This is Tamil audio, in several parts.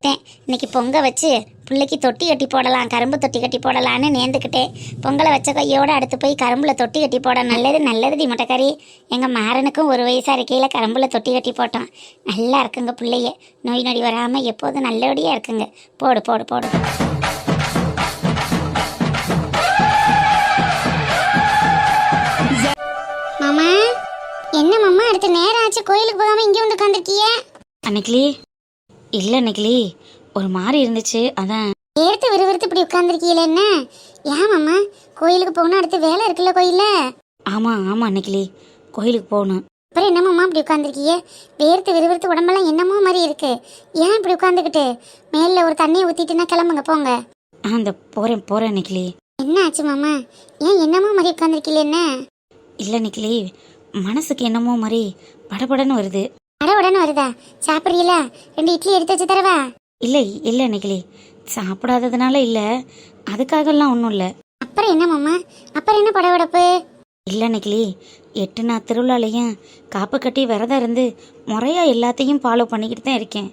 இன்னைக்கு பொங்க வச்சு பிள்ளைக்கு தொட்டி கட்டி போடலாம், கரும்பு தொட்டி கட்டி போடலான்னு நேர்ந்துக்கிட்டேன். பொங்கலை வச்ச கையோடு அடுத்து போய் கரும்புல தொட்டி கட்டி போட நல்லதுடி முட்டைக்கறி. எங்கள் மாறனுக்கும் ஒரு வயசாக இருக்கையில் கரும்புல தொட்டி கட்டி போட்டோம். நல்லா இருக்குங்க பிள்ளைய, நோய் நொடி வராமல் எப்போதும் நல்லபடியாக இருக்குங்க. போடு போடு போடு. மாமா என்ன மாமா அடுத்த நேரம் ஆச்சு, கோயிலுக்கு போகாமல் இங்கே வந்து உட்காந்துருக்கிய? அன்னைக்கிளி இல்லை அன்னைக்கிளி ஒரு மாதிரி இருந்துச்சு, அதான் எடுத்து விறுவிறுத்து இப்படி உட்காந்துருக்கீங்களே என்ன? ஏன் மாமா கோயிலுக்கு போகணும், அடுத்து வேலை இருக்குல்ல கோயில்ல? ஆமாம் ஆமாம் அன்னைக்கிளி கோயிலுக்கு போகணும். அப்புறம் என்னமாம்மா இப்படி உட்காந்துருக்கீங்க? வேர்த்து விறுவிறுத்து உடம்பெல்லாம் என்னமோ மாதிரி இருக்கு. ஏன் இப்படி உட்காந்துக்கிட்டு? மேலில் ஒரு தண்ணியை ஊற்றிட்டுனா கிளம்புங்க போங்க. இந்த போகிறேன் அன்னைக்கிளி. என்ன ஆச்சு மாமா? ஏன் என்னமோ மாதிரி உட்காந்துருக்கீங்களே என்ன? இல்லை அன்னைக்கிளி மனசுக்கு என்னமோ மாதிரி படபடன்னு வருது. படபடன்னு வருதா? சாப்பிட்றீங்களா? 2 இட்லி எடுத்து வச்சு தரவா? இல்லை இல்லை அன்னைக்கிளி சாப்பிடாததுனால இல்லை, அதுக்காகலாம் ஒன்றும் இல்லை. அப்புறம் என்ன மாமா? அப்புறம் என்ன படபடப்பு? இல்லை அன்னைக்கிளி 8 நாள் திருவிழாலையும் காப்பு கட்டி விரதம் இருந்து முறையாக எல்லாத்தையும் ஃபாலோ பண்ணிக்கிட்டு தான் இருக்கேன்.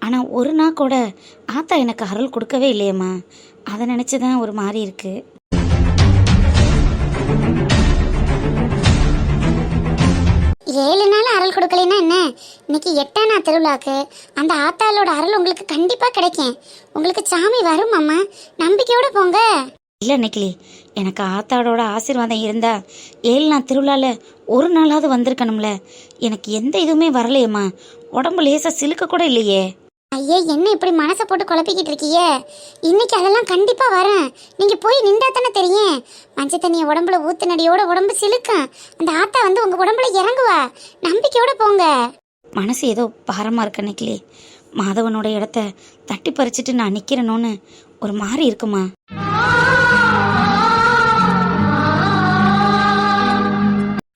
ஆனால் ஒரு நாள் கூட ஆத்தா எனக்கு அருள் கொடுக்கவே இல்லையம்மா. அதை நினச்சி தான் ஒரு மாதிரி இருக்கு. 7 நாள் அருள் கொடுக்கலைன்னா என்ன? இன்னைக்கு 8ஆம் நாள் திருவிழாக்கு அந்த ஆத்தாளோட அருள் உங்களுக்கு கண்டிப்பாக கிடைக்கும். உங்களுக்கு சாமி வரும் மாமா, நம்பிக்கையோட போங்க. இல்லை அன்னைக்கிளி எனக்கு ஆத்தாவோட ஆசீர்வாதம் இருந்தா 7 நாள் திருவிழாவில் ஒரு நாளாவது வந்திருக்கணும்ல. எனக்கு எந்த இதுவுமே வரலையேம்மா. உடம்பு லேசாக சிலுக்க கூட இல்லையே. ஐயே என்ன இப்படி மனசை போட்டு குழப்பிக்கிட்டு இருக்கீங்க? இன்னைக்கு அதெல்லாம் கண்டிப்பாக வரேன். நீங்கள் போய் நின்றா தானே தெரியும். மஞ்சள் தண்ணியை உடம்புல ஊத்துனடியோட உடம்பு சிலுக்கும். அந்த ஆத்தா வந்து உங்கள் உடம்புல இறங்குவா. நம்பிக்கையோட போங்க. மனசு ஏதோ பாரமாக இருக்கு அன்னைக்கிளி. மாதவனோட இடத்த தட்டி பறிச்சுட்டு நான் நிற்கிறேனோன்னு ஒரு மாதிரி இருக்குமா.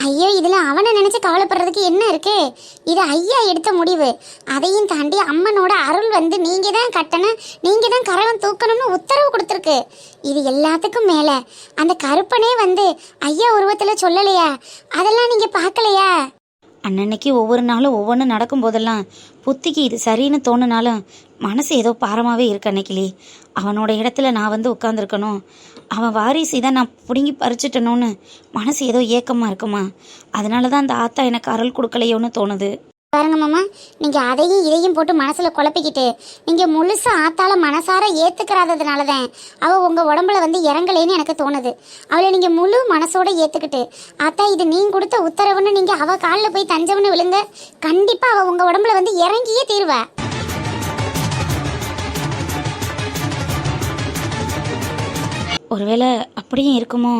ஐயோ இதில் அவனை நினச்சி கவலைப்படுறதுக்கு என்ன இருக்கு? இது ஐயா எடுத்த முடிவு. அதையும் தாண்டி அம்மனோட அருள் வந்து நீங்கள் தான் கட்டணும், நீங்கள் தான் கரகம் தூக்கணும்னு உத்தரவு கொடுத்துருக்கு. இது எல்லாத்துக்கும் மேலே அந்த கருப்பனே வந்து ஐயா உருவத்தில் சொல்லலையா? அதெல்லாம் நீங்கள் பார்க்கலையா? அன்னன்னைக்கு ஒவ்வொரு நாளும் ஒவ்வொன்று நடக்கும் போதெல்லாம் புத்திக்கு இது சரின்னு தோணுனாலும் மனசு ஏதோ பாரமாகவே இருக்கு அன்னைக்கிளி. அவனோட இடத்துல நான் வந்து உட்காந்துருக்கணும், அவன் வாரிசு இதை நான் பிடுங்கி பறிச்சுட்டணும்னு மனசு ஏதோ ஏக்கமாக இருக்குமா. அதனால தான் அந்த ஆத்தா எனக்கு அருள் கொடுக்கலையோன்னு தோணுது. பாருங்க மாமா, நீங்கள் அதையும் இதையும் போட்டு மனசில் குழப்பிக்கிட்டு நீங்கள் முழுசாக ஆத்தால மனசார ஏற்றுக்கிறாததுனால தான் அவள் உங்கள் உடம்புல வந்து இறங்கலைன்னு எனக்கு தோணுது. அவளை நீங்கள் முழு மனசோட ஏற்றுக்கிட்டு ஆத்தா இது நீங்கள் கொடுத்த உத்தரவுன்னு நீங்கள் அவள் காலில் போய் தஞ்சம்னு விழுங்க. கண்டிப்பாக அவள் உங்கள் உடம்புல வந்து இறங்கியே தீருவா. ஒருவேளை அப்படியும் இருக்குமோ?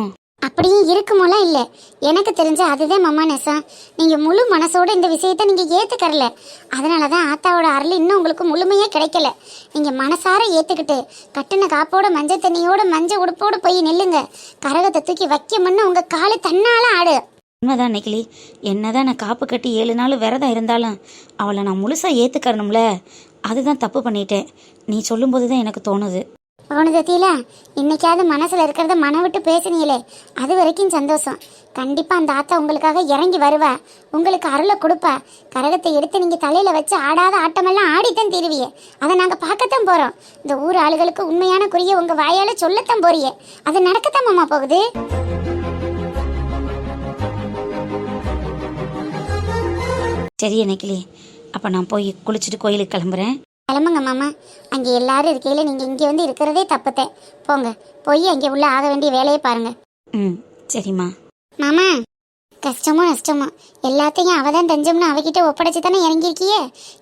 அப்படியும் இருக்குமோலாம் இல்லை, எனக்கு தெரிஞ்ச அதுதான் மாமா நெசம். நீங்கள் முழு மனசோட இந்த விஷயத்தை நீங்கள் ஏற்றுக்கரல. அதனால தான் ஆத்தாவோட அருள் இன்னும் உங்களுக்கு முழுமையாக கிடைக்கல. நீங்கள் மனசார ஏற்றுக்கிட்டு கட்டின காப்போட மஞ்சள் தண்ணியோட மஞ்சள் உடுப்போடு போய் நில்லுங்க. கரகத்தை தூக்கி வைக்கமுன்னு உங்கள் காலு தன்னால ஆடு. உண்மைதான் அன்னைக்கிளி. என்னதான் நான் காப்பு கட்டி 7 நாள் விரதம் இருந்தாலும் அவளை நான் முழுசாக ஏற்றுக்கறணும்ல. அதுதான் தப்பு பண்ணிட்டேன். நீ சொல்லும்போது தான் எனக்கு தோணுது. தீல இன்னைக்காவது மனசில் இருக்கிறத மன விட்டு பேசுனீங்களே, அது வரைக்கும் சந்தோஷம். கண்டிப்பாக அந்த ஆத்தா உங்களுக்காக இறங்கி வருவா, உங்களுக்கு அருளை கொடுப்பா. கரகத்தை எடுத்து நீங்கள் தலையில் வச்சு ஆடாத ஆட்டமெல்லாம் ஆடித்தான் தீருவியே. அதை நாங்கள் பார்க்கத்தான் போகிறோம். இந்த ஊர் ஆளுகளுக்கு உண்மையான குறிய உங்கள் வாயால் சொல்லத்தான் போறியே. அது நடக்கத்தான் மாமா போகுது. சரி அன்னைக்கிளி, அப்போ நான் போய் குளிச்சுட்டு கோயிலுக்கு கிளம்புறேன். கிளம்புங்க மாமா. அங்கே எல்லாரும் இருக்கையில் நீங்கள் இங்கே வந்து இருக்கிறதே தப்புத்தே. போங்க, போய் அங்கே உள்ள ஆக வேண்டிய வேலையை பாருங்க. சரிம்மா. மாமா கஷ்டமோ நஷ்டமோ எல்லாத்தையும் அவதான் தஞ்சம்னு அவகிட்ட ஒப்படைச்சு தானே இறங்கியிருக்கியே.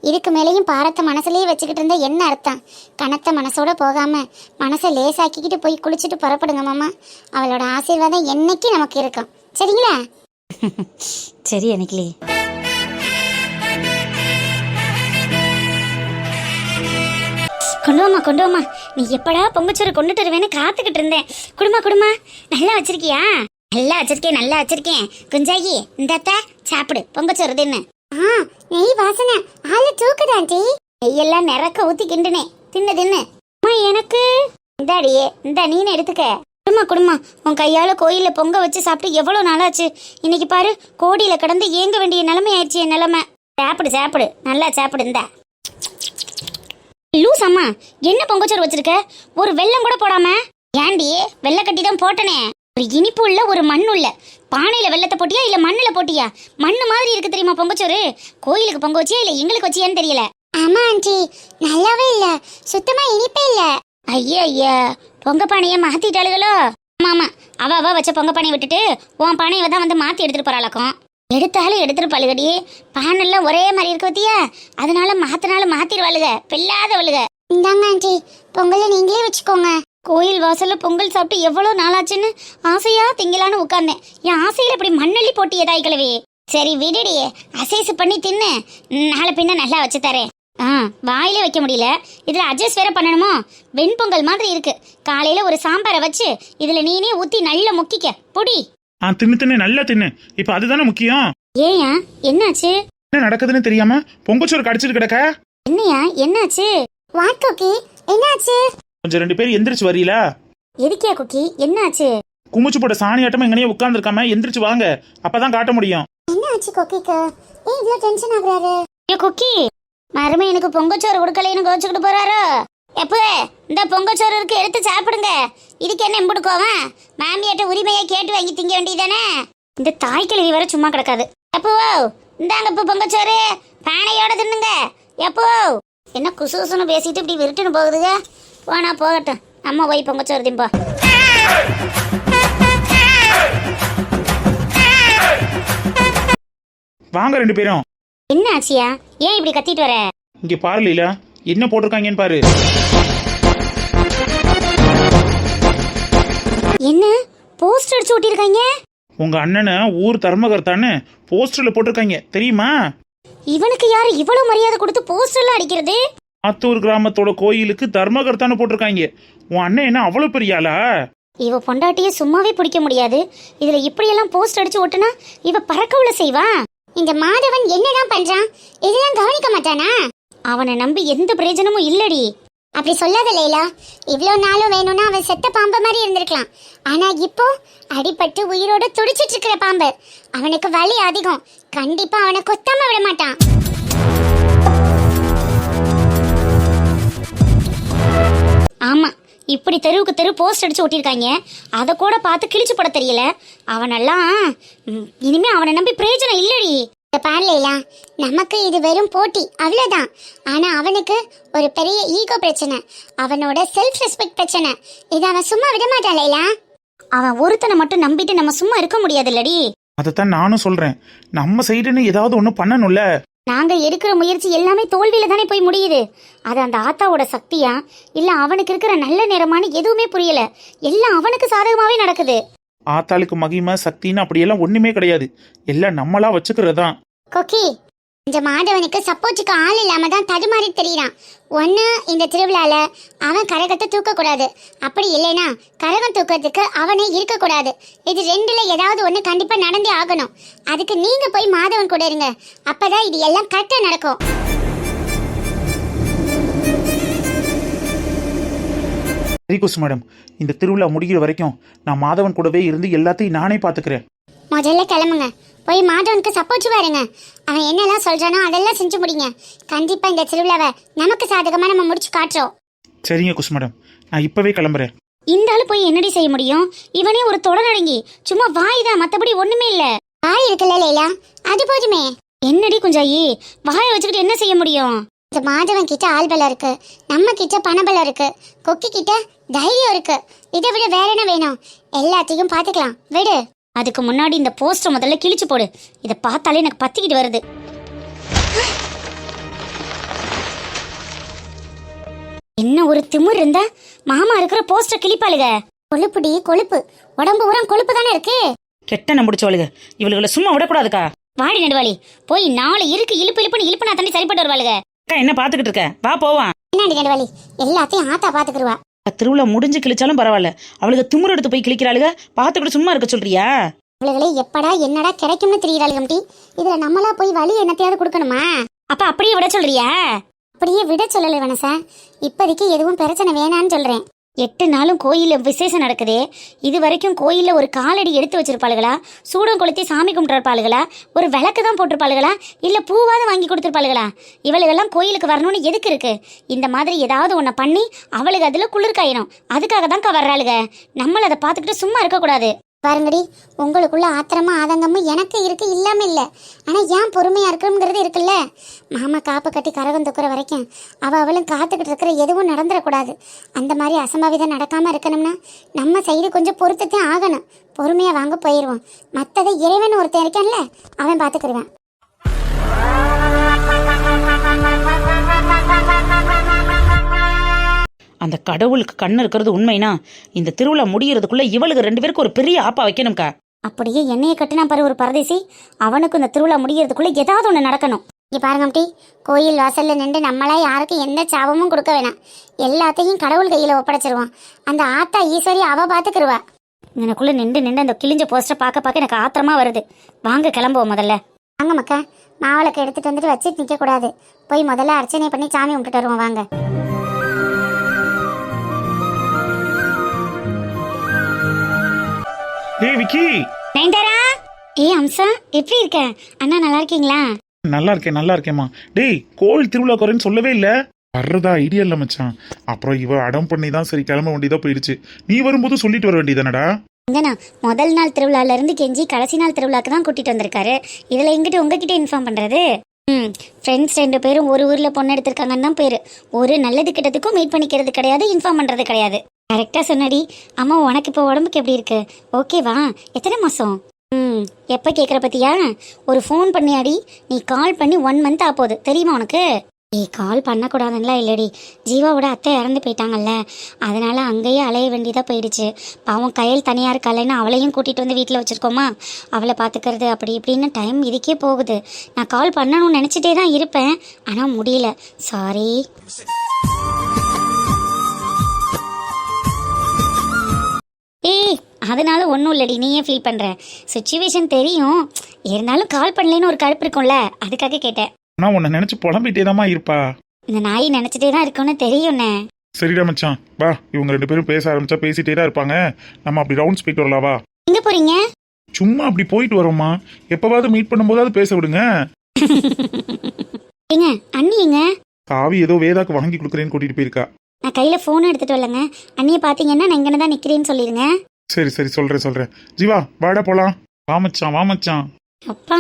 இதுக்கு மேலேயும் பாரத்தை மனசுலேயே வச்சுக்கிட்டு இருந்தா என்ன அர்த்தம்? கனத்த மனசோட போகாம மனசை லேசாக்கிக்கிட்டு போய் குளிச்சுட்டு புறப்படுங்க மாமா. அவளோட ஆசீர்வாதம் என்னைக்கு நமக்கு இருக்கும். சரிங்களா? சரி அன்னைக்கிளி. கொண்டு வாமா. நீ எப்படா பொங்கச்சோறு கொண்டுட்டு வருவேன்னு காத்துக்கிட்டு இருந்தேன். குடுமா நல்லா வச்சிருக்கியா? நல்லா வச்சிருக்கேன். குஞ்சாயி இந்தாத்தா சாப்பிடு, பொங்கச்சோறு தின்னு. நெய் வாசனை ஆளு தூக்குதாண்டி. நெய்யெல்லாம் நிறக்க ஊத்தி கிண்டுனே, தின்னு. எனக்கு இந்தாடியே, இந்தா நீனு எடுத்துக்க. குடுமா உன் கையால கோயில பொங்க வச்சு சாப்பிட்டு எவ்வளவு நாளாச்சு. இன்னைக்கு பாரு கோடியில கடந்து ஏங்க வேண்டிய நிலைமை ஆயிடுச்சு. என் நிலைமை. சாப்பிடு நல்லா சாப்பிடு. இந்தா லூஸ் அம்மா, என்ன பொங்கச்சோறு வச்சிருக்க? ஒரு வெல்லம் கூட போடாம? ஏண்டி, வெள்ளை கட்டி தான் போட்டனே. ஒரு இனிப்பு உள்ள ஒரு மண்ணு உள்ள பானையில வெள்ளத்தை போட்டியா இல்ல மண்ணுல போட்டியா? மண்ணு மாதிரி இருக்கு தெரியுமா பொங்கச்சோறு? கோயிலுக்கு பொங்க வச்சியா இல்ல எங்களுக்கு வச்சியான்னு தெரியல. ஆமா ஆண்டி, நல்லாவே இல்ல, சுத்தமா இனிப்பே இல்ல. ஐயா ஐயா, பொங்க பானைய மாத்திட்டாளுகளோ? ஆமா, அவ வச்ச பொங்க பானையை விட்டுட்டு உன் பானையை தான் வந்து மாத்தி எடுத்துட்டு போறாளக்கும். எடுத்தாலும் எடுத்துட்டு பழுகடி, பானெல்லாம் ஒரே மாதிரி இருக்க பத்தியா, அதனால மாத்தினாலும் மாத்திருவாளுக, பெல்லாதவளுக. இந்தாங்க ஆண்டி, பொங்கலை நீங்களே வச்சுக்கோங்க. கோயில் வாசல்ல பொங்கல் சாப்பிட்டு எவ்வளவு நாளாச்சுன்னு ஆசையா திங்கலான்னு உட்கார்ந்தேன். என் ஆசையில இப்படி மண்ணள்ளி போட்டிய தாய்களவே. சரி விடுடியே, அசைசு பண்ணி தின்னு, நாளை பின்ன நல்லா வச்சு தரேன். வாயிலே வைக்க முடியல, இதுல அட்ஜஸ்ட் வேற பண்ணணுமோ? வெண்பொங்கல் மாதிரி இருக்கு. காலையில ஒரு சாம்பாரை வச்சு இதுல நீனே ஊத்தி நல்லா முக்கிக்க பொடி. தின்னு நல்லா தின்னு. இப்ப அதுதானே முக்கியம். ஏயா, என்னாச்சு? என்ன நடக்குதுன்னு தெரியாம பொங்கச்சோறு கடிச்சிட்டு கிடக்க. என்னையா, என்னாச்சு? வாட் குக்கி, என்னாச்சு? கொஞ்சம் 2 பேர் எந்திரிச்சு வரீங்களா? எதுக்கியா குக்கி, என்னாச்சு? குமிச்சு போட்ட சாணி ஆட்டமா எங்கனையே உட்கார்ந்து இருக்காம எந்திரிச்சு வாங்க, அப்பதான் காட்ட முடியும். என்னாச்சு குக்கிக்கு? ஏன் இவ்ளோ டென்ஷன் ஆகுறாரு? ஏ குக்கி, மருமை எனக்கு பொங்கச்சோறு கொடுக்கலைன்னு கோச்சுக்கிட்டு போறாரோ? எப்ப இந்த பொங்கச்சோறு இருக்கு, எடுத்து சாப்பிடுங்க. இதுக்கு என்ன எம்புடுக்கோவன்? மாமியாட்ட உரிமையை கேட்டு வாங்கி திங்க வேண்டியதானே? இந்த தாய் கிழவி வர சும்மா கிடக்காது. எப்போ இந்தாங்க இப்ப பொங்கச்சோறு, பானையோட தின்னுங்க. எப்போ என்ன குசுகுசுன்னு பேசிட்டு இப்படி விருட்டுன்னு போகுதுங்க. போனா போகட்டும், அம்மா போய் பொங்கச்சோறு திம்பா. வாங்க 2 பேரும். என்ன ஆச்சியா, ஏன் இப்படி கத்திட்டு வர? இங்க பாரு லீலா, என்ன போட்டிருக்காங்கன்னு பாரு. என்ன போஸ்டர் அடிச்சு ஒட்டிருக்காங்க? உங்க அண்ணனை ஊர் தர்மகர்த்தான்னு போஸ்டர்ல போட்டிருக்காங்க, தெரியுமா? இவனுக்கு யாரு இவ்வளவு மரியாதை கொடுத்து போஸ்டர்ல அடிக்கிறது? ஆத்தூர் கிராமத்தோட கோயிலுக்கு தர்மகர்த்தான்னு போட்டிருக்காங்க. உன் அண்ணன் என்ன அவ்வளவு பெரிய ஆளா? இவ பொண்டாட்டிய சும்மாவே பிடிக்க முடியாது, இதுல இப்படியெல்லாம் போஸ்ட் அடிச்சு ஒட்டுனா இவ பறக்க உள்ள செய்வா. இந்த மாதவன் என்னதான் பண்றான்? இதெல்லாம் கவனிக்க மாட்டானா? அவனை நம்பி எந்த பிரயோஜனமும் இல்லடி. அப்படி சொல்லாத லைலா, இவ்வளோ நாளும் வேணும்னா அவன் செத்த பாம்பு மாதிரி இருந்திருக்கலாம். ஆனா இப்போ அடிபட்டு உயிரோட துடிச்சிட்டு இருக்கிற பாம்பு. அவனுக்கு வலி அதிகம், கண்டிப்பா அவனை கொத்தாம விட மாட்டான். ஆமா, இப்படி தெருவுக்கு தெரு போஸ்ட் அடிச்சு ஒட்டிருக்காங்க. அதை கூட பார்த்து கிழிச்சு போட தெரியல. அவனெல்லாம் இனிமே அவனை நம்பி பிரயோஜனம் இல்லடி. பாரலையா, நமக்கு இது வெறும் போட்டி, அவ்வளவுதான். ஆனா அவனுக்கு ஒரு பெரிய ஈகோ பிரச்சனை, அவனோட செல்ஃப் ரெஸ்பெக்ட் பிரச்சனை. இதை அவன் சும்மா விட மாட்டான்லையா. அவன் ஒருத்தனை மட்டும் நம்பிட்டு நம்ம சும்மா இருக்க முடியாது இல்லடி. அதைத்தான் நானும் சொல்றேன், நம்ம சைடுன்னு ஏதாவது ஒண்ணு பண்ணணும்ல. நாங்க எடுக்கிற முயற்சி எல்லாமே தோல்வியில தானே போய் முடியுது. அது அந்த ஆத்தாவோட சக்தியா இல்ல அவனுக்கு இருக்கிற நல்ல நேரமானு எதுவுமே புரியல. எல்லாம் அவனுக்கு சாதகமாவே நடக்குது. ஆத்தாளுக்கு மகிமை சக்தின்னு அப்படியெல்லாம் ஒண்ணுமே கிடையாது, எல்லாம் நம்மளா வச்சுக்கிறதான். கொக்கி, இந்த மாதவனுக்கு சப்போர்ட்டுக்கு ஆள் இல்லாம தான் தடுமாறி தெரியறான். ஒன்னு இந்த திருவிழால அவன் கரகத்தை தூக்க கூடாது, அப்படி இல்லைனா கரகம் தூக்கிறதுக்கு அவனே இருக்க கூடாது. இது 2ல ஏதாவது ஒண்ணு கண்டிப்பா நடந்தே ஆகணும். அதுக்கு நீங்க போய் மாதவன் கூட இருங்க, அப்பதான் இது எல்லாம் கரெக்டா நடக்கும். சரி குசு மேடம், இந்த திருவிழா முடிகிற வரைக்கும் நான் மாதவன் கூடவே இருந்து எல்லாத்தையும் நானே பாத்துக்கிறேன். முதல்ல கிளம்புங்க, போய் மாதவனுக்கு சப்போர்ட் பாருங்க. அவன் என்னெல்லாம் சொல்றானோ அதெல்லாம் செஞ்சு முடிங்க. கண்டிப்பா இந்த திருவிழாவை நமக்கு சாதகமா நம்ம முடிச்சு காட்டுறோம். சரிங்க குசு மேடம், நான் இப்பவே கிளம்புறேன். இந்த ஆளு போய் என்னடி செய்ய முடியும்? இவனே ஒரு தொடநடங்கி, சும்மா வாய் தான், மத்தபடி ஒண்ணுமே இல்ல. வாய் இருக்குல்ல லைலா, அது போதுமே. என்னடி குஞ்சாயி, வாயை வச்சுக்கிட்டு என்ன செய்ய முடியும்? இந்த மாதவன் கிட்ட ஆள்பலம் இருக்கு, நம்ம கிட்ட பணபலம் இருக்கு, கொக்கி கிட்ட தைரியம் இருக்கு. இதை விட வேற என்ன வேணும்? எல்லாத்தையும் பாத்துக்கலாம், விடு. அதுக்கு முன்னாடி இந்த போஸ்டர் முதல்ல கிழிச்சு போடு. இதை பார்த்தாலே எனக்கு பத்திக்கிட்டு வருது. என்ன ஒரு திமிர் இருந்தா மாமா இருக்கிற போஸ்டர் கிழிப்பாளுக. கொழுப்புடி கொழுப்பு, உடம்பு உரம் கொழுப்பு தானே இருக்கு. கெட்ட முடிச்சவளுக, இவளுகளை சும்மா விடக்கூடாதுக்கா. வாடி நடுவாளி, போய் 4 இருக்கு இழுப்பு இழுப்புன்னு இழுப்புனா தாண்டி சரிப்பட்டு வருவாளுக. அக்கா என்ன பாத்துக்கிட்டு இருக்க, வா போவான். என்னடி நடுவாளி, எல்லாத்தையும் ஆத்தா பாத்துக்கிடுவா. திருவிழா முடிஞ்சு கிழிச்சாலும் பரவாயில்ல, அவளுக்கு திமிரு எடுத்து போய் கிழிக்கிறாளுக, பாத்துக்கிட்டு சும்மா இருக்க சொல்றியா? அவளுகளே எப்படா என்னடா கிடைக்கும்னு தெரியறாளுகம்டி. இதுல நம்மளா போய் வழி என்னத்தையாவது கொடுக்கணுமா? அப்ப அப்படியே விட சொல்றியா? அப்படியே விட சொல்லல வனசா, இப்போதைக்கு எதுவும் பிரச்சனை வேணான்னு சொல்றேன். 8 நாளும் கோயிலில் விசேஷம் நடக்குதே, இது வரைக்கும் கோயிலில் ஒரு காலடி எடுத்து வச்சிருப்பாளுகளா, சூடம் கொளுத்தி சாமி கும்பிட்ருப்பாளுகளா, ஒரு விளக்கு தான் போட்டிருப்பாளுகளா, இல்லை பூவாவது வாங்கி கொடுத்துருப்பாளுகளா? இவளுகெல்லாம் கோயிலுக்கு வரணும்னு எதுக்கு இருக்கு? இந்த மாதிரி ஏதாவது ஒன்றை பண்ணி அவளுக்கு அதில் குளிர் காயணும். அதுக்காக தான்க்கா வர்றாளுக. நம்மள அதை பார்த்துக்கிட்டு சும்மா இருக்கக்கூடாது. பாருங்கடி, உங்களுக்குள்ள ஆத்திரமா ஆதங்கமும் எனக்கு இருக்கு, இல்லாம இல்லை. ஆனால் ஏன் பொறுமையா இருக்குங்கிறது இருக்குல்ல. மாமா காப்பு கட்டி கரகம் தூக்குற வரைக்கும் அவளும் காத்துக்கிட்டு இருக்கிற எதுவும் நடந்துடக்கூடாது. அந்த மாதிரி அசம்பாவிதம் நடக்காம இருக்கணும்னா நம்ம சைடு கொஞ்சம் பொறுத்துத்தான் ஆகணும். பொறுமையா வாங்க போயிடுவோம். மற்றதை இறைவன் ஒருத்தன் இருக்கான்ல, அவன் பார்த்துக்கிடுவேன். அந்த கடவுளுக்கு கண்ணு இருக்கிறது உண்மைனா இந்த திருவிழா முடியறதுக்குள்ள இவளுக்கு 2 பேருக்கு ஒரு பெரிய ஆப்பா வைக்கணும்க்கா. அப்படியே எண்ணெயை கட்டினா பாரு ஒரு பரதேசி, அவனுக்கு இந்த திருவிழா முடியறதுக்குள்ள ஏதாவது ஒன்று நடக்கணும். இங்கே பாருங்க டி, கோயில் வாசல்ல நின்று நம்மளா யாருக்கும் எந்த சாபமும் கொடுக்க வேணாம். எல்லாத்தையும் கடவுள் கையில் ஒப்படைச்சிருவான். அந்த ஆத்தா ஈஸ்வரி அவ பார்த்துக்கிருவா. எனக்குள்ள நின்று அந்த கிழிஞ்ச போஸ்டர் பார்க்க எனக்கு ஆத்திரமா வருது. வாங்க கிளம்புவோம் முதல்ல. வாங்க மக்கா, மாவளக்கு எடுத்துட்டு வந்துட்டு வச்சுட்டு நிற்க கூடாது. போய் முதல்ல அர்ச்சனை பண்ணி சாமி கும்பிட்டுட்டு வருவோம். வாங்க. ஏய் விக்கி, நைன்தாரா, அம்சா, எப்படி இருக்க? அண்ணா நல்லா இருக்கீங்களா? நல்லா இருக்கேம்மா. டேய், கோவில் திருவிழா குறைன்னு சொல்லவே இல்லை. வர்றதா ஐடியா இல்லை மச்சான். அப்புறம் இவ அடம் பண்ணி தான் சரி கிளம்ப வேண்டியதா போயிடுச்சு. நீ வரும்போது சொல்லிட்டு வர வேண்டியதானடா. எங்கண்ணா, முதல் நாள் திருவிழால இருந்து கெஞ்சி கடைசி நாள் திருவிழாக்கு தான் கூட்டிட்டு வந்திருக்காரு. இதுல எங்கிட்ட உங்ககிட்ட இன்ஃபார்ம் பண்றது? ஃப்ரெண்ட்ஸ் 2 பேரும் ஒரு ஊர்ல பொண்ணு எடுத்திருக்காங்கன்னு தான் பேரு. ஒரு நல்லது கிட்டத்துக்கும் மீட் பண்ணிக்கிறது கிடையாது, இன்ஃபார்ம் பண்றது கிடையாது. கரெக்டா சொன்னடி. அம்மா, உனக்கு இப்போ உடம்புக்கு எப்படி இருக்கு? ஓகேவா? எத்தனை மாசம்? எப்போ கேட்குற பத்தியா? ஒரு ஃபோன் பண்ணியாடி. நீ கால் பண்ணி 1 மந்த் ஆப்போகுது, தெரியுமா உனக்கு? கால் பண்ணக்கூடாதுங்களா? இல்லடி, ஜீவாவோட அத்தை இறந்து போயிட்டாங்கல்ல, அதனால அங்கேயே அலைய வேண்டியதாக போயிடுச்சு. பாவம் கையில் தனியாக இருக்காளேன்னு அவளையும் கூட்டிகிட்டு வந்து வீட்டில் வச்சுருக்கோமா, அவளை பார்த்துக்கிறது அப்படி இப்படின்னு டைம் இதுக்கே போகுது. நான் கால் பண்ணணும்னு நினச்சிட்டே தான் இருப்பேன், ஆனால் முடியல. சாரி. அதனால ஒன்றும் இல்லடி, நீயே ஃபீல் பண்ணுற. சுச்சுவேஷன் தெரியும், இருந்தாலும் கால் பண்ணலேன்னு ஒரு கடுப்பு இருக்கும்ல, அதுக்காக கேட்டேன். நான் உன்னை நினைச்சு புலம்பிட்டேதாமா இருப்பா. இந்த நாய் நினைச்சிட்டே தான் இருக்கும்னு தெரியும்ண்ணே. சரிடா மச்சான், வா. இவங்க 2 பேரும் பேச ஆரம்பிச்சா பேசிட்டே தான் இருப்பாங்க. நம்ம அப்படி ரவுண்ட்ஸ் போயிட்டு வரலாவா? எங்க போறீங்க? சும்மா அப்படி போயிட்டு வரோம்மா. எப்பவாவது மீட் பண்ணும்போதாவது பேச விடுங்க. ஏங்க, அண்ணி எங்க? காவி ஏதோ வேதாக்கு வாங்கி கொடுக்குறேன்னு கூட்டிட்டு போயிருக்கா. நான் கையில போன் எடுத்துட்டு வரலங்க. அண்ணியை பாத்தீங்கன்னா நான் இங்கன்னு தான் நிக்கிறேன்னு சொல்லிருங்க. சரி சொல்றேன். ஜீவா, வாடா போலாம். வா மச்சான். அப்பா,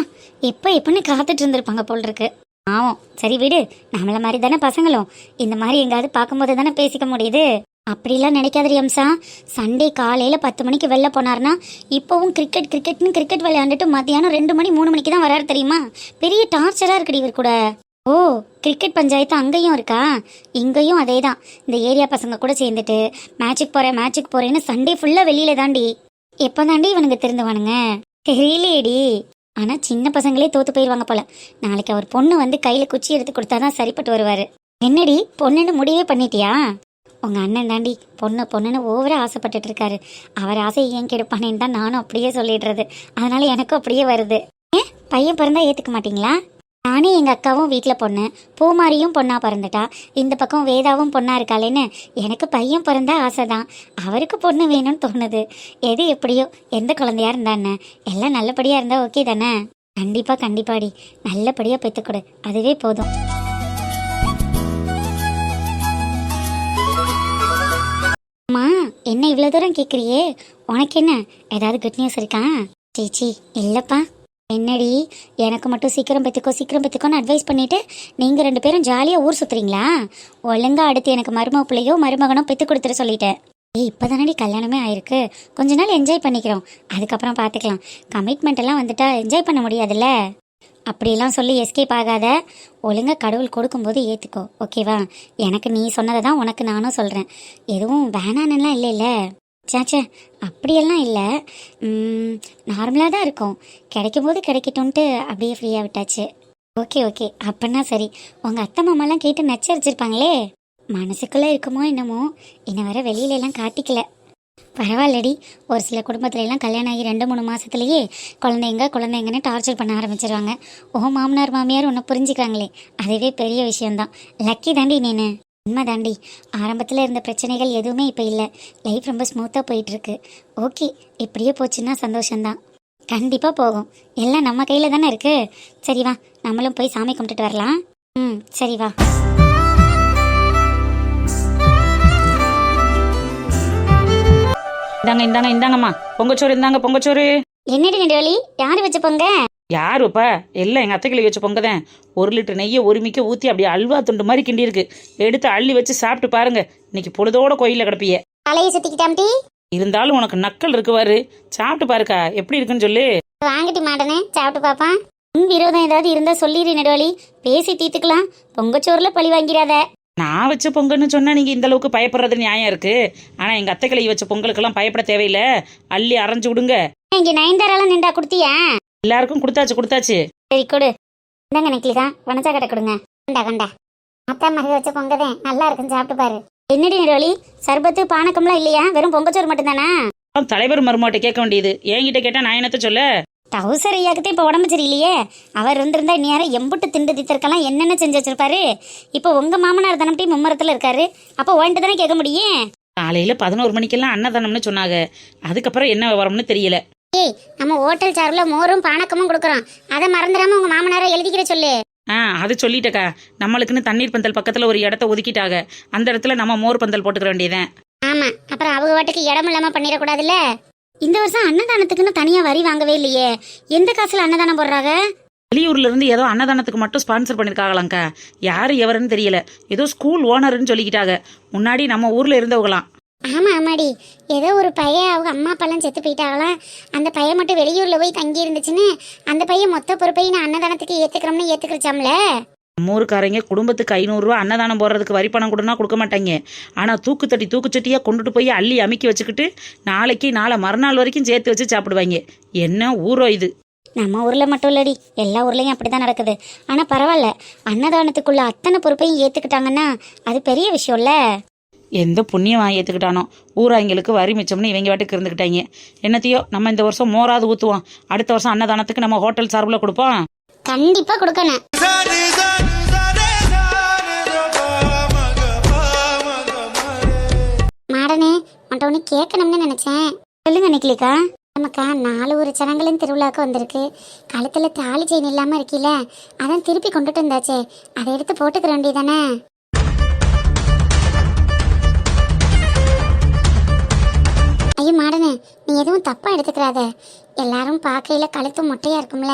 எப்பன்னு காத்துட்டு இருந்திருப்பாங்க போல் இருக்கு. ஆமாம், சரி விடு. நம்மள மாதிரி தானே பசங்களும். இந்த மாதிரி எங்காவது பார்க்கும்போது தானே பேசிக்க முடியுது. அப்படிலாம் நினைக்காதடி அம்சா. சண்டே காலையில 10 மணிக்கு வெளில போனார்னா இப்போவும் கிரிக்கெட் விளையாண்டுட்டு மத்தியானம் 2 மணி 3 மணிக்கு தான் வராரு தெரியுமா? பெரிய டார்ச்சரா இருக்குடி இவர் கூட. ஓ, கிரிக்கெட் பஞ்சாயத்து அங்கேயும் இருக்கா? இங்கேயும் அதே தான். இந்த ஏரியா பசங்க கூட சேர்ந்துட்டு மேட்சுக்கு போறேன்னு சண்டே ஃபுல்லா வெளியில தாண்டி. எப்போ தாண்டி இவனுங்க திருந்துவானுங்க தெரியலையேடி. ஆனா சின்ன பசங்களே தோத்து போயிடுவாங்க போல. நாளைக்கு அவர் பொண்ணு வந்து கையில குச்சி எடுத்து கொடுத்தாதான் சரிப்பட்டு வருவாரு. என்னடி, பொண்ணுன்னு முடிவே பண்ணிட்டியா? உங்க அண்ணன் தாண்டி பொண்ணுன்னு ஓவரா ஆசைப்பட்டுட்டு இருக்காரு. அவர் ஆசையை ஏன் கெடுப்பானேன்னு தான் நானும் அப்படியே சொல்லிடுறது. அதனால எனக்கும் அப்படியே வருது. பையன் பிறந்தா ஏத்துக்க மாட்டீங்களா? நானே எங்க அக்காவும் வீட்டுல பொண்ணு, பூமாரியும் பொண்ணா பிறந்துட்டா, இந்த பக்கம் வேதாவும் பொண்ணா இருக்காளேன்னு எனக்கு பையன் பிறந்தா ஆசைதான். அவருக்கு பொண்ணு வேணும்னு தோணுது. எது எப்படியோ, எந்த குழந்தையா இருந்தானே எல்லாம் நல்லபடியா இருந்தா ஓகே தானே? கண்டிப்பாடி, நல்லபடியா பெத்துக்கொடு, அதுவே போதும். அம்மா, என்ன இவ்வளவு தூரம் கேக்குறியே? உனக்கு என்ன, ஏதாவது குட் நியூஸ் இருக்கா? சீச்சி இல்லப்பா. என்னடி, எனக்கு மட்டும் சீக்கிரம் பெற்றுக்கோன்னு அட்வைஸ் பண்ணிட்டு நீங்கள் 2 பேரும் ஜாலியாக ஊர் சுற்றுறீங்களா? ஒழுங்கா அடுத்து எனக்கு மருமக பிள்ளையோ மருமகனோ பெற்று கொடுத்துட சொல்லிட்டேன். இப்போ தானடி கல்யாணமே ஆயிருக்கு, கொஞ்ச நாள் என்ஜாய் பண்ணிக்கிறோம், அதுக்கப்புறம் பார்த்துக்கலாம். கமிட்மெண்ட் எல்லாம் வந்துட்டா என்ஜாய் பண்ண முடியாதுல்ல. அப்படியெல்லாம் சொல்லி எஸ்கேப் ஆகாத. ஒழுங்கா கடவுள் கொடுக்கும்போது ஏற்றுக்கோ, ஓகேவா? எனக்கு நீ சொன்னதை தான் உனக்கு நானும் சொல்கிறேன். எதுவும் வேணான்னுலாம் இல்லைல்ல? சாச்சே, அப்படியெல்லாம் இல்லை. நார்மலாக தான் இருக்கும். கிடைக்கும் போது கிடைக்கட்டும்ன்ட்டு அப்படியே ஃப்ரீயாக விட்டாச்சு. ஓகே, அப்படின்னா சரி. உங்கள் அத்தை மாமாலாம் கேட்டு நச்சரிச்சிருப்பாங்களே, மனசுக்குள்ளே இருக்குமோ என்னமோ, இன்ன வர வெளியிலலாம் காட்டிக்கல. பரவாயில்லடி, ஒரு சில குடும்பத்துலலாம் கல்யாணம் ஆகி 2-3 மாதத்துலேயே குழந்தைங்கன்னு டார்ச்சர் பண்ண ஆரம்பிச்சிருவாங்க. ஓ மாமனார் மாமியார் ஒன்று புரிஞ்சுக்கிறாங்களே, அதுவே பெரிய விஷயம்தான். லக்கி தாண்டி நீனு. உண்மைதாண்டி, ஆரம்பத்தில் இருந்த பிரச்சனைகள் எதுவுமே இப்போ இல்லை. லைஃப் ரொம்ப ஸ்மூத்தாக போயிட்டுருக்கு. ஓகே, இப்படியே போச்சுன்னா சந்தோஷம்தான். கண்டிப்பாக போகும். எல்லாம் நம்ம கையில் தானே இருக்கு. சரி வா, நம்மளும் போய் சாமி கும்பிட்டுட்டு வரலாம். சரி வா. இந்தாங்கம்மா பொங்கச்சோறு. பொங்கச்சோறு. என்னடி நெடுவலி, யார் வச்ச பொங்க? யாருப்பா? எல்லாம் எங்கள் அத்தைக்கிளி வச்ச பொங்க தான். 1 லிட்டர் நெய்யை ஒருமிக்க ஊற்றி அப்படியே அல்வா துண்டு மாதிரி கிண்டி இருக்கு. எடுத்து அள்ளி வச்சு சாப்பிட்டு பாருங்க. இன்னைக்கு பொழுதோட கோயிலில் கிடப்பிய. தலையை சுத்திக்கிட்டாம்டி. இருந்தாலும் உனக்கு நக்கல் இருக்குவாரு. சாப்பிட்டு பாருக்கா, எப்படி இருக்குன்னு சொல்லு. வாங்கிட்டு மாட்டனே, சாப்பிட்டு பாப்பா. விரோதம் ஏதாவது இருந்தா சொல்லிடு நெடுவலி, பேசி தீர்த்துக்கலாம். பொங்கச்சோறுல பழி வாங்கிறாத. நான் வச்ச பொங்கல்னு சொன்னா நீங்க இந்த அளவுக்கு பயப்படுறது நியாயம் இருக்கு. ஆனா எங்க அத்தைக்கிளி வச்ச பொங்கலுக்கெல்லாம் பயப்பட தேவையில்லை. அள்ளி அரைஞ்சு விடுங்க. இங்க நயன்தாராலாம் நின்றா குடுத்தியா? எல்லாருக்கும் கொடுத்தாச்சு. சரி கொடு. இந்தாங்க நெக்லிகா, வனச்சா கடை கொடுங்க. கண்டா கண்டா, அத்தா மகி வச்ச பொங்கதே நல்லா இருக்குன்னு சாப்பிட்டு பாரு. என்னடி நெடுவலி, சர்பத்து பானக்கம்லாம் இல்லையா? வெறும் பொங்கச்சோறு மட்டும்தானா? தலைவர் மருமாட்ட கேட்க வேண்டியது. என்கிட்ட கேட்டா நான் என்னத்த சொல்ல? டவுசர் ஐயாக்குத்தே இப்போ உடம்பு சரியில்லையே. அவர் இருந்திருந்தா இந்நேரம் எம்புட்டு திண்டு தித்திருக்கலாம், என்னென்ன செஞ்சு வச்சிருப்பாரு. இப்போ உங்க மாமனார் தானே மும்மரத்தில் இருக்காரு. அப்போ ஓன்ட்டு தானே கேட்க முடியும். காலையில 11 மணிக்கெல்லாம் அன்னதானம்னு சொன்னாங்க. அதுக்கப்புறம் என்ன விவரம்னு தெரியல. ஏய், நம்ம ஹோட்டல் சார்பில் மோரும் பானக்கமும் கொடுக்குறோம். அதை மறந்துடாம உங்க மாமனாரை எழுதிக்கிற சொல்லு. அது சொல்லிட்டக்கா. நம்மளுக்குன்னு தண்ணீர் பந்தல் பக்கத்துல ஒரு இடத்த ஒதுக்கிட்டாங்க. அந்த இடத்துல நம்ம மோர் பந்தல் போட்டுக்கிற வேண்டியதான். ஆமா, அப்புறம் அவங்க வாட்டுக்கு இடம் இல்லாம பண்ணிடக்கூடாதுல்ல. இந்த வருஷம் அன்னதானத்துக்குன்னு தனியா வரி வாங்கவே இல்லையே. எந்த காசுல அன்னதானம் போடுறாங்க? வெளியூர்ல இருந்து ஏதோ அன்னதானத்துக்கு மட்டும் ஸ்பான்சர் பண்ணிருக்காங்களாங்க்கா. யாரு எவருன்னு தெரியல. ஏதோ ஸ்கூல் ஓனர்னு சொல்லிக்கிட்டாங்க. முன்னாடி நம்ம ஊர்ல இருந்தவங்களாம். ஆமா ஆமாடி, ஏதோ ஒரு பையன் அவங்க அம்மா அப்பாலாம் செத்து போயிட்டாங்களாம். அந்த பையன் மட்டும் வெளியூர்ல போய் தங்கி இருந்துச்சுன்னு அந்த பையன் மொத்த பொறுப்பையும் நான் அன்னதானத்துக்கு ஏத்துக்கிறோம்னு ஏத்துக்கிறச்சாம்ல. ஊருக்காரங்க குடும்பத்துக்கு 500 ரூபா அன்னதானம் போடுறதுக்கு வரி பணம் கொடுனா கொடுக்க மாட்டாங்க. ஆனா தூக்குச்சட்டியா கொண்டுட்டு போய் அள்ளி அமுக்கி வச்சுக்கிட்டு நாளை மறுநாள் வரைக்கும் சேர்த்து வச்சு சாப்பிடுவாங்க. என்ன ஊரோ இது? நம்ம ஊர்ல மட்டும் இல்லடி, எல்லா ஊர்லயும் அப்படிதான் நடக்குது. ஆனா பரவாயில்ல, அன்னதானத்துக்குள்ள அத்தனை பொறுப்பையும் ஏத்துக்கிட்டாங்கன்னா அது பெரிய விஷயம்ல. எந்த புண்ணியம் ஏற்றுக்கிட்டானோ. ஊராங்களுக்கு வரி மிச்சம்னு இவங்க வாட்டுக்கு இருந்துக்கிட்டாங்க. என்னத்தையோ நம்ம இந்த வருஷம் மோராது ஊற்றுவோம். அடுத்த வருஷம் அன்னதானத்துக்கு நம்ம ஹோட்டல் சார்பில் கொடுப்போம். கண்டிப்பா கொடுக்கணும். மாடனே, உன்ட்ட ஒன்று கேட்கணும்னு நினைச்சேன். சொல்லுங்க நிக்கலிக்கா. நமக்கா 4 ஊர் ஜனங்களும் திருவிழாவுக்கு வந்திருக்கு. கழுத்துல தாலி செயின் இல்லாம இருக்கீல, அதான் திருப்பி கொண்டுட்டு இருந்தாச்சே, அதை எடுத்து போட்டுக்கிற வேண்டியதானே? ஐயோ மாடனே, நீ எதுவும் தப்பா எடுத்துக்கிறாத. எல்லாரும் பார்க்கையில கழுத்து மொட்டையா இருக்கும்ல,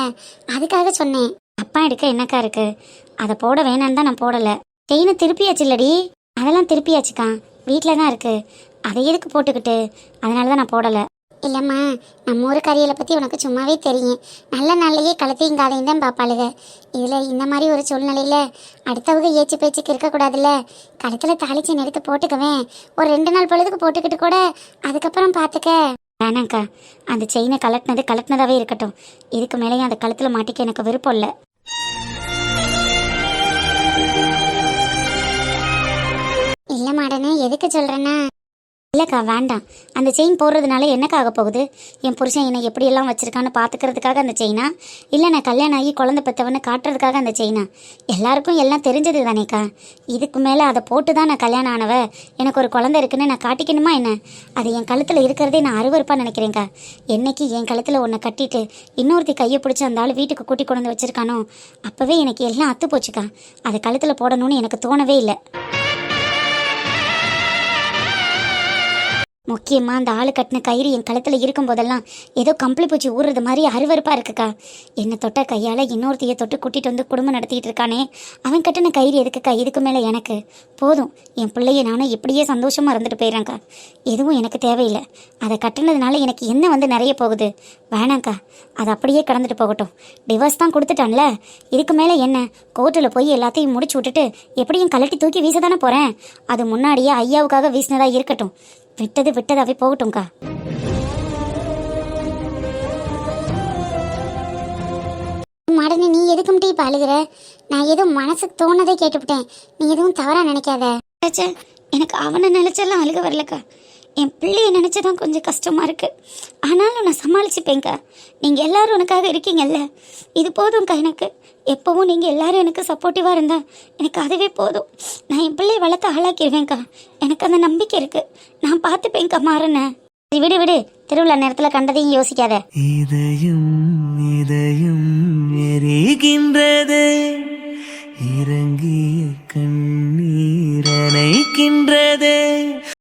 அதுக்காக சொன்னேன். தப்பா எடுக்க என்னக்கா இருக்கு? அதை போட வேணான்னு தான் நான் போடல. செயினை திருப்பியாச்சு இல்லடி? அதெல்லாம் திருப்பியாச்சுக்கா, வீட்டில தான் இருக்கு. அதை எதுக்கு போட்டுக்கிட்டு? அதனால தான் நான் போடலை. இல்லைம்மா, நம்ம ஊர் கறியலை பற்றி உனக்கு சும்மாவே தெரியும். நல்ல நாள்லையே கழுத்தையும் காலையும் தான் பார்ப்பாளுக. இதில் இந்த மாதிரி ஒரு சூழ்நிலையில் அடுத்தவங்க ஏச்சு பேச்சுக்கு இருக்கக்கூடாதுல்ல. கழுத்தில் தாளிச்சின் எடுத்து போட்டுக்குவேன். ஒரு 2 நாள் பொழுதுக்கு போட்டுக்கிட்டு கூட அதுக்கப்புறம் பார்த்துக்க. வேணாங்க்கா, அந்த செயினை கலட்டினதாவே இருக்கட்டும். இதுக்கு மேலேயும் அந்த கழுத்தில் மாட்டிக்க எனக்கு விருப்பம் இல்லை. இல்லை மாடனே, எதுக்கு சொல்கிறேன்னா, இல்லைக்கா வேண்டாம். அந்த செயின் போடுறதுனால என்னக்கா ஆக போகுது? என் புருஷன் என்னை எப்படியெல்லாம் வச்சுருக்கான்னு பார்த்துக்கிறதுக்காக அந்த செயினா? இல்லை நான் கல்யாணம் ஆகி குழந்தை பெற்றவன்னு காட்டுறதுக்காக அந்த செயினா? எல்லாருக்கும் எல்லாம் தெரிஞ்சது தானேக்கா. இதுக்கு மேலே அதை போட்டு தான் நான் கல்யாணம் ஆனவ. எனக்கு ஒரு குழந்தை இருக்குன்னு நான் காட்டிக்கணுமா என்ன? அது என் கழுத்தில் இருக்கிறதே நான் அருவருப்பாக நினைக்கிறேங்க்கா. என்னைக்கு என் கழுத்தில் ஒன்றை கட்டிட்டு இன்னொருத்தி கையை பிடிச்சி அந்த ஆள் வீட்டுக்கு கூட்டி கொண்டு வந்து வச்சுருக்கானோ அப்போவே எனக்கு எல்லாம் அத்து போச்சுக்கா. அதை கழுத்தில் போடணும்னு எனக்கு தோணவே இல்லை. முக்கியமாக அந்த ஆள் கட்டின கயிறு என் கழுத்தில் இருக்கும் போதெல்லாம் ஏதோ கம்பளி பூச்சி ஊறுறது மாதிரி அருவருப்பாக இருக்குக்கா. என்னை தொட்ட கையால் இன்னொருத்தையை தொட்டு கூட்டிகிட்டு வந்து குடும்பம் நடத்திட்டு இருக்கானே, அவன் கட்டின கயிறு எதுக்குக்கா? இதுக்கு மேலே எனக்கு போதும். என் பிள்ளைய நானும் இப்படியே சந்தோஷமாக இருந்துட்டு போயிடறேங்க்கா. எதுவும் எனக்கு தேவையில்லை. அதை கட்டினதுனால எனக்கு என்ன வந்து நிறைய போகுது? வேணாங்க்கா, அது அப்படியே கடந்துட்டு போகட்டும். டிவோர்ஸ் தான் கொடுத்துட்டான்ல, இதுக்கு மேலே என்ன? கோர்ட்டில் போய் எல்லாத்தையும் முடிச்சு விட்டுட்டு எப்படியும் கலட்டி தூக்கி வீச தானே போகிறேன். அது முன்னாடியே ஐயாவுக்காக வீசினதா இருக்கட்டும். விட்டதாவே போகட்டும்க்கா. மாடனே, நீ எதுக்கும் டீ அழுகிற? நான் ஏதோ மனசுக்கு தோணதே கேட்டுவிட்டேன். நீ எதுவும் தவறா நினைக்காத. எனக்கு அவனை நினைச்செல்லாம் அழுக வரலக்கா. என் பிள்ளைய நினைச்சதான் கொஞ்சம் கஷ்டமா இருக்கு. ஆனாலும் நான் சமாளிச்சுப்பேங்க்கா. நீங்க எல்லாரும் உனக்காக இருக்கீங்கல்ல, இது போதும்க்கா எனக்கு. எப்பவும் நீங்கள் எல்லாரும் எனக்கு சப்போர்ட்டிவாக இருந்தா எனக்கு அதுவே போதும். நான் என் பிள்ளையை வளர்த்து ஆளாக்கிடுவேன்க்கா. எனக்கு அந்த நம்பிக்கை இருக்குது. நான் பார்த்துப்பேன்க்கா மாறனை. விடு விடு, திருவிழா நேரத்தில் கண்டதையும் யோசிக்காத. இதயம் இதயம் எரிகின்றது இறங்கிய கண்